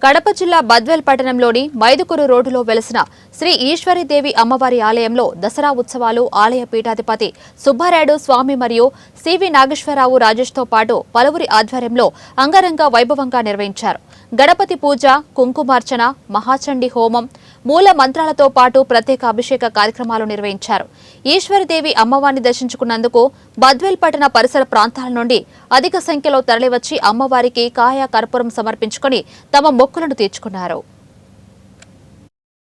కడప జిల్లా బద్వేల్ పట్టణంలోని మైదుకూరు రోడ్డులో వెలసిన శ్రీ ఈశ్వరీదేవి అమ్మవారి ఆలయంలో దసరా ఉత్సవాలు ఆలయ పీఠాధిపతి సుబ్బారాయుడు స్వామి మరియు సివి నాగేశ్వరరావు రాజేష్తో పాటు పలువురి ఆధ్వర్యంలో అంగరంగ వైభవంగా నిర్వహించారు. గణపతి పూజ, కుంకుమార్చన, మహాచండీ హోమం, మూల మంత్రాలతో పాటు ప్రత్యేక అభిషేక కార్యక్రమాలు నిర్వహించారు. ఈశ్వరీదేవి అమ్మవారిని దర్శించుకున్నందుకు బద్వేల్ పట్టణ పరిసర ప్రాంతాల నుండి అధిక సంఖ్యలో తరలివచ్చి అమ్మవారికి కాయ కర్పూరం సమర్పించుకుని తమ మొక్కులను తీర్చుకున్నారు.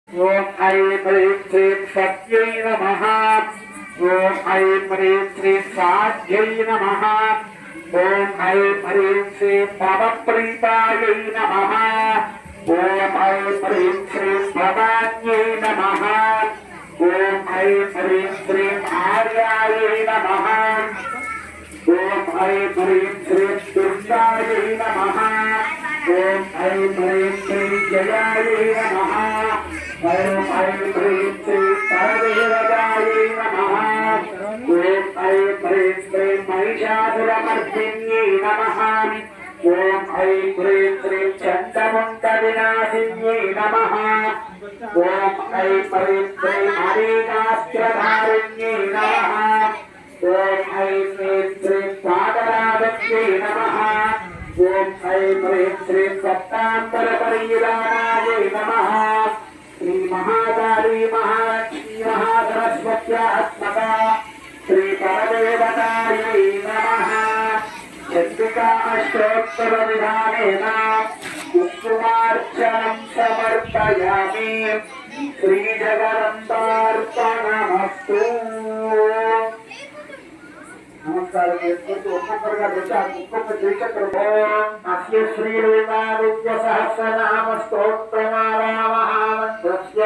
ఓం ఐం హ్రీం శ్రీం భవప్రీతాయై నమః. ఓం ఐం హ్రీం శ్రీం భవాన్యై నమః. ఓం ఐం హ్రీం శ్రీం ఆర్యాయై నమః. ఓం ఐం హ్రీం శ్రీం దుర్గాయై నమః. ఓం ఐం హ్రీం శ్రీం జయాయై నమః. ఓం ఐం హ్రీం శ్రీం సర్వేరగాయై నమః. ఓం ఐం హ్రీం శ్రీం మహిషాసురమర్దిన్యై నమః. ఓం ఐం హ్రీం శ్రీం చండముండ వినాశిన్యై నమః. ఓం ఐం హ్రీం శ్రీం అనేకాస్త్రధారిణ్యై నమః. ఓం ఐం హ్రీం శ్రీం పాదరాగన్యై నమః. ఓం ఐం హ్రీం శ్రీం సప్తాంబర పరియురాణాయై నమః. శ్రీ మహాకాళీ మహాలక్ష్మీ మహాసరస్వత్యాత్మకా శ్రీ పరదేవతాయై నమః. చంద్రికా అష్టోత్తర విధానేన కుంకుమార్చనం సమర్పయామి. శ్రీ జగదంబార్పణమస్తు. నమస్కారం చేసుకుంటూ ఒక్కొక్కరుగా వచ్చి ఆ ఒక్కొక్క శ్రీచక్రమో అస్య శ్రీరూపాదిత్య సహస్రనామ స్తోత్రమాలా మహామంత్రస్య